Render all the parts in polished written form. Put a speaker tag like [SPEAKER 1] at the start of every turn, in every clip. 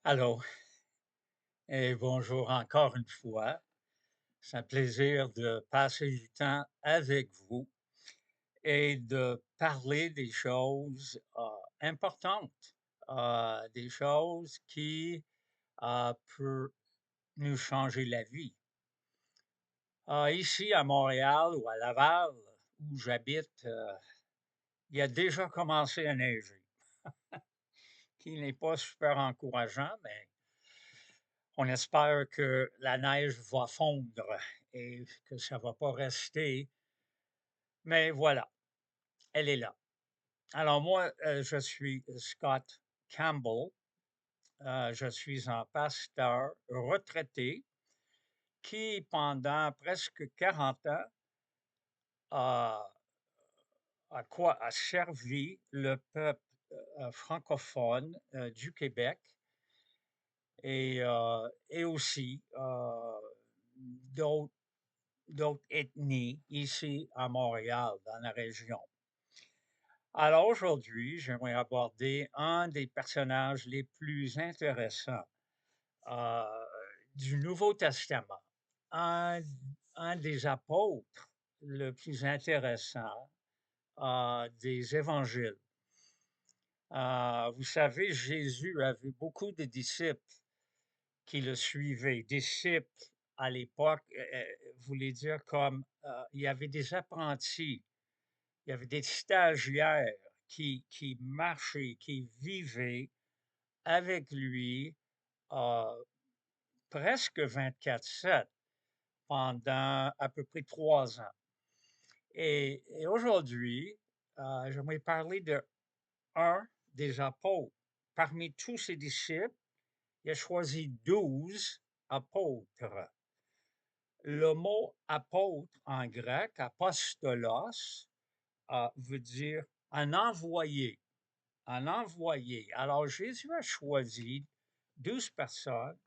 [SPEAKER 1] Allô et bonjour encore une fois. C'est un plaisir de passer du temps avec vous et de parler des choses, importantes, des choses qui, peuvent nous changer la vie. Ici à Montréal ou à Laval, où j'habite, il a déjà commencé à neiger, qui n'est pas super encourageant, mais on espère que la neige va fondre et que ça va pas rester, mais voilà, elle est là. Alors moi, je suis Scott Campbell, je suis un pasteur retraité qui, pendant presque 40 ans, a a servi le peuple, francophone, du Québec et aussi, d'autres d'autres ethnies ici à Montréal, dans la région. Alors aujourd'hui, j'aimerais aborder un des personnages les plus intéressants euh, du Nouveau Testament, un, un des apôtres le plus intéressant des évangiles. Vous savez, Jésus avait beaucoup de disciples qui le suivaient. Disciples à l'époque voulait dire comme il y avait des apprentis. Il y avait des stagiaires qui marchaient, qui vivaient avec lui euh, presque 24/7 pendant à peu près 3 ans. Et aujourd'hui, j'aimerais parler de un des apôtres. Parmi tous ses disciples, il a choisi 12 apôtres. Le mot apôtre en grec, apostolos, veut dire un envoyé. Un envoyé. Alors Jésus a choisi 12 personnes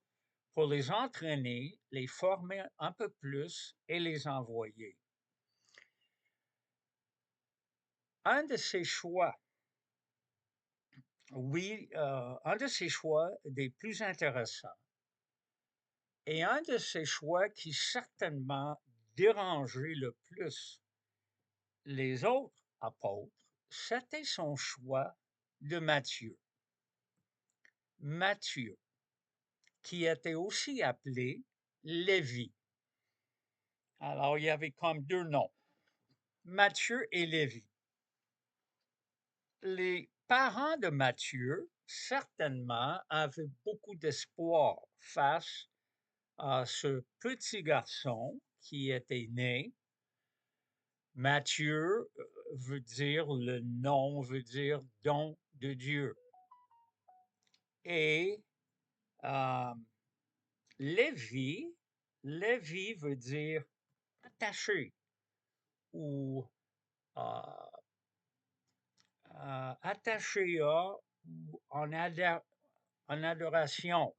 [SPEAKER 1] pour les entraîner, les former un peu plus et les envoyer. Un de ses choix, oui, un de ses choix des plus intéressants et un de ses choix qui certainement dérangeait le plus les autres apôtres, c'était son choix de Matthieu. Matthieu, qui était aussi appelé Lévi. Alors, il y avait comme deux noms, Matthieu et Lévi. Les parents de Matthieu, certainement, avaient beaucoup d'espoir face à ce petit garçon qui était né. Matthieu veut dire le nom, veut dire don de Dieu. Et euh, Lévi, Lévi veut dire attaché ou euh, attaché à ou en adoration.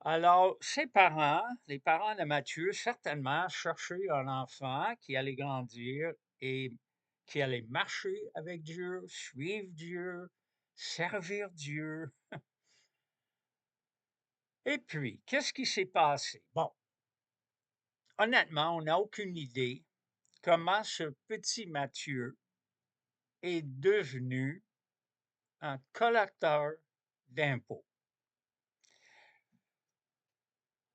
[SPEAKER 1] Alors, ses parents, les parents de Matthieu, certainement cherchaient un enfant qui allait grandir et qui allait marcher avec Dieu, suivre Dieu, servir Dieu. Et puis, qu'est-ce qui s'est passé? Bon, honnêtement, on n'a aucune idée comment ce petit Matthieu est devenu un collecteur d'impôts.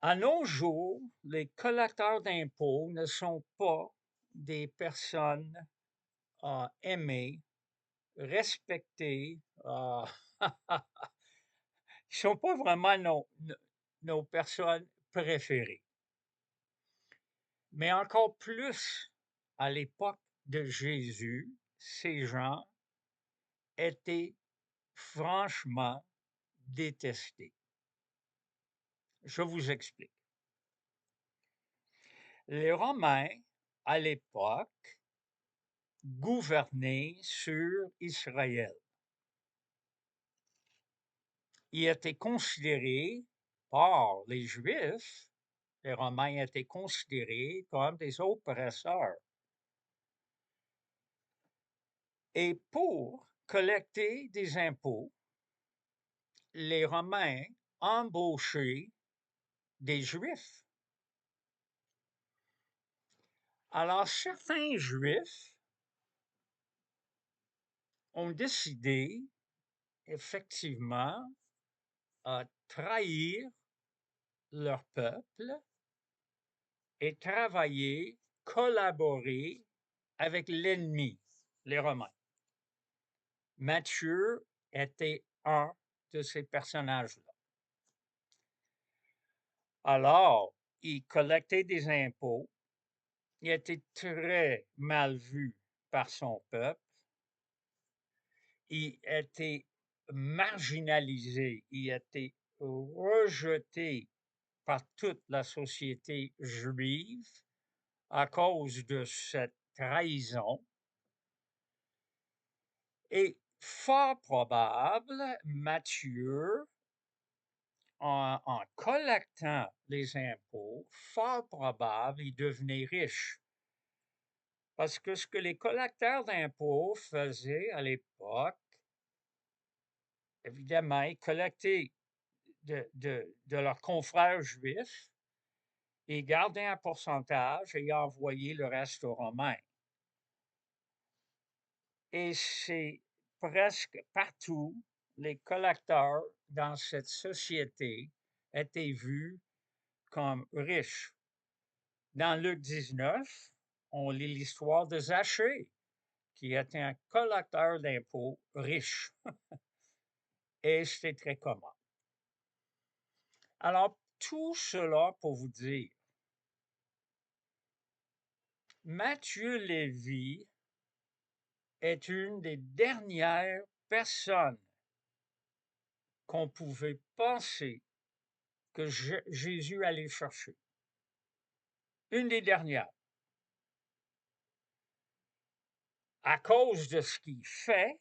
[SPEAKER 1] À nos jours, les collecteurs d'impôts ne sont pas des personnes aimées, respectées. Ils ne sont pas vraiment nos personnes préférées. Mais encore plus à l'époque de Jésus, ces gens étaient franchement détestés. Je vous explique. Les Romains, à l'époque, gouvernaient sur Israël. Ils étaient considérés par les Juifs, les Romains étaient considérés comme des oppresseurs. Et pour collecter des impôts, les Romains embauchaient des Juifs. Alors, certains Juifs ont décidé, effectivement, à trahir leur peuple et travailler, collaborer avec l'ennemi, les Romains. Matthieu était un de ces personnages-là. Alors, il collectait des impôts, il était très mal vu par son peuple, il était marginalisé, il était rejeté par toute la société juive à cause de cette trahison. Et fort probable, Matthieu, en collectant les impôts, fort probable, il devenait riche. Parce que ce que les collecteurs d'impôts faisaient à l'époque, évidemment, ils collectaient de leurs confrères juifs, ils gardaient un pourcentage et ils envoyaient le reste aux Romains. Et c'est presque partout, les collecteurs dans cette société étaient vus comme riches. Dans Luc 19, on lit l'histoire de Zachée, qui était un collecteur d'impôts riche. Et c'est très commun. Alors, tout cela pour vous dire, Matthieu Lévy est une des dernières personnes qu'on pouvait penser que Jésus allait chercher. Une des dernières. À cause de ce qu'il fait,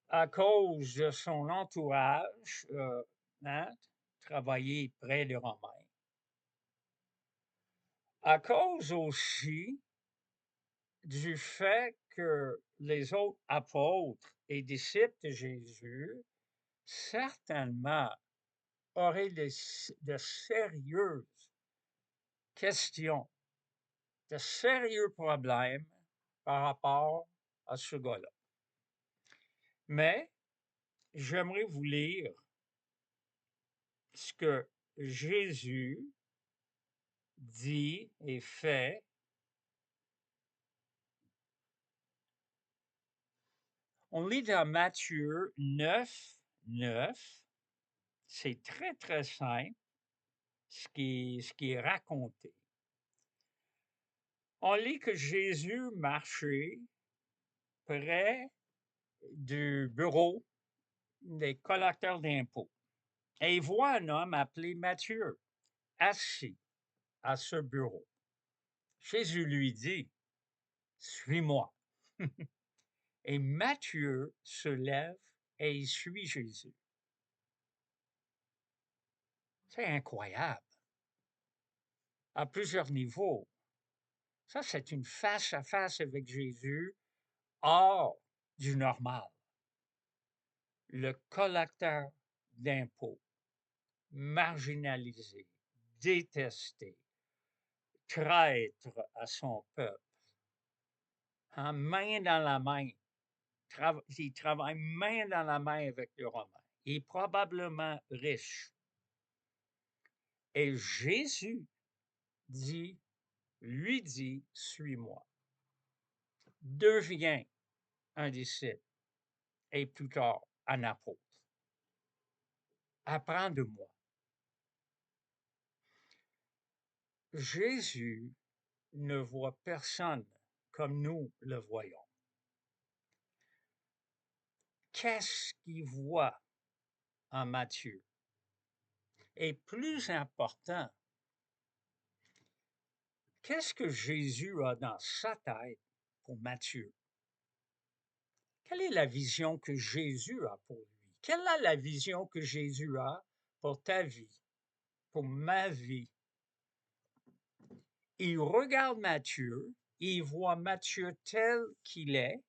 [SPEAKER 1] à cause de son entourage, hein, travailler près des Romains, à cause aussi du fait que les autres apôtres et disciples de Jésus certainement auraient de sérieuses questions, de sérieux problèmes par rapport à ce gars-là. Mais j'aimerais vous lire ce que Jésus dit et fait. On lit dans Matthieu 9, 9. C'est très, très simple ce qui est raconté. On lit que Jésus marchait près du bureau des collecteurs d'impôts et il voit un homme appelé Matthieu assis à ce bureau. Jésus lui dit, suis-moi. Et Matthieu se lève et il suit Jésus. C'est incroyable. À plusieurs niveaux. Ça, c'est une face-à-face avec Jésus hors du normal. Le collecteur d'impôts, marginalisé, détesté, traître à son peuple, en main dans la main, il travaille main dans la main avec les Romains. Il est probablement riche. Et Jésus lui dit, suis-moi. Deviens un disciple et plus tard un apôtre. Apprends de moi. Jésus ne voit personne comme nous le voyons. Qu'est-ce qu'il voit en Matthieu? Et plus important, qu'est-ce que Jésus a dans sa tête pour Matthieu? Quelle est la vision que Jésus a pour lui? Quelle est la vision que Jésus a pour ta vie, pour ma vie? Il regarde Matthieu, il voit Matthieu tel qu'il est,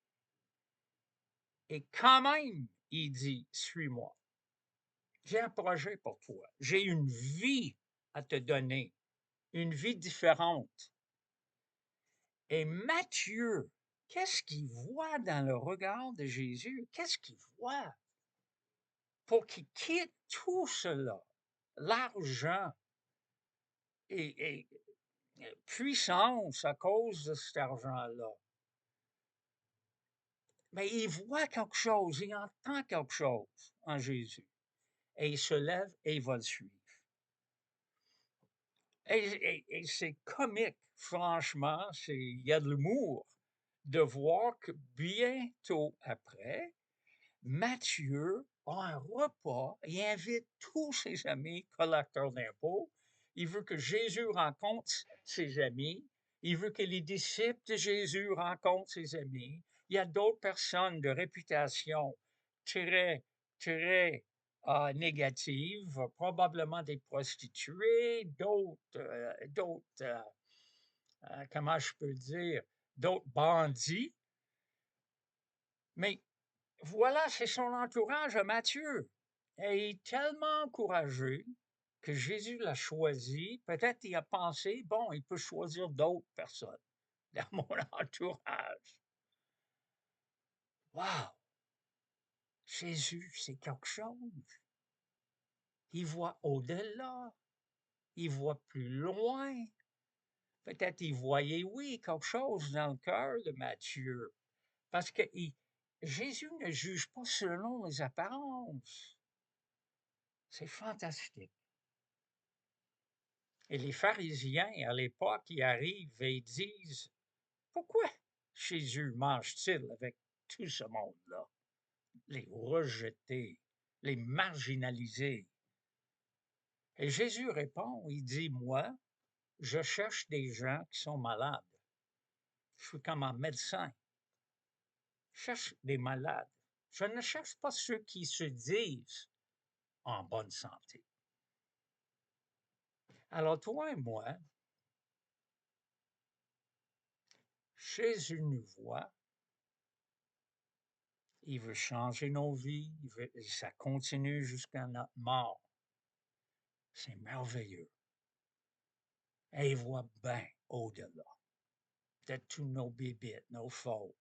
[SPEAKER 1] et quand même, il dit, suis-moi. J'ai un projet pour toi. J'ai une vie à te donner, une vie différente. Et Matthieu, qu'est-ce qu'il voit dans le regard de Jésus? Qu'est-ce qu'il voit pour qu'il quitte tout cela, l'argent et puissance à cause de cet argent-là? Mais il voit quelque chose, il entend quelque chose en Jésus. Et il se lève et il va le suivre. Et c'est comique, franchement, il y a de l'humour de voir que bientôt après, Matthieu a un repas, il invite tous ses amis collecteurs d'impôts. Il veut que Jésus rencontre ses amis. Il veut que les disciples de Jésus rencontrent ses amis. Il y a d'autres personnes de réputation très, très négatives, probablement des prostituées, comment je peux dire, d'autres bandits. Mais voilà, c'est son entourage à Matthieu. Et il est tellement encouragé que Jésus l'a choisi. Peut-être il a pensé, bon, il peut choisir d'autres personnes dans mon entourage. Wow! Jésus, c'est quelque chose. Il voit au-delà. Il voit plus loin. Peut-être il voyait, oui, quelque chose dans le cœur de Matthieu. Parce que Jésus ne juge pas selon les apparences. C'est fantastique. Et les pharisiens, à l'époque, ils arrivent et ils disent, pourquoi Jésus mange-t-il avec tout ce monde-là? Les rejetés, les marginalisés. Et Jésus répond, il dit, moi, je cherche des gens qui sont malades. Je suis comme un médecin. Je cherche des malades. Je ne cherche pas ceux qui se disent en bonne santé. Alors, toi et moi, Jésus nous voit. Il veut changer nos vies, ça continue jusqu'à notre mort. C'est merveilleux. Et il voit bien au-delà de tous nos bébites, nos fautes,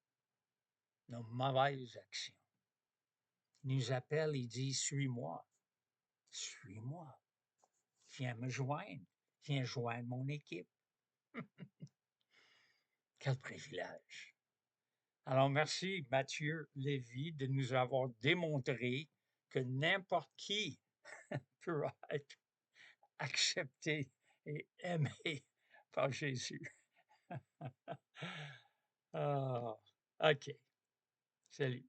[SPEAKER 1] nos mauvaises actions. Il nous appelle, il dit, suis-moi, suis-moi. Viens me joindre, viens joindre mon équipe. Quel privilège. Alors, merci Mathieu Lévy de nous avoir démontré que n'importe qui peut être accepté et aimé par Jésus. Ah, OK. Salut.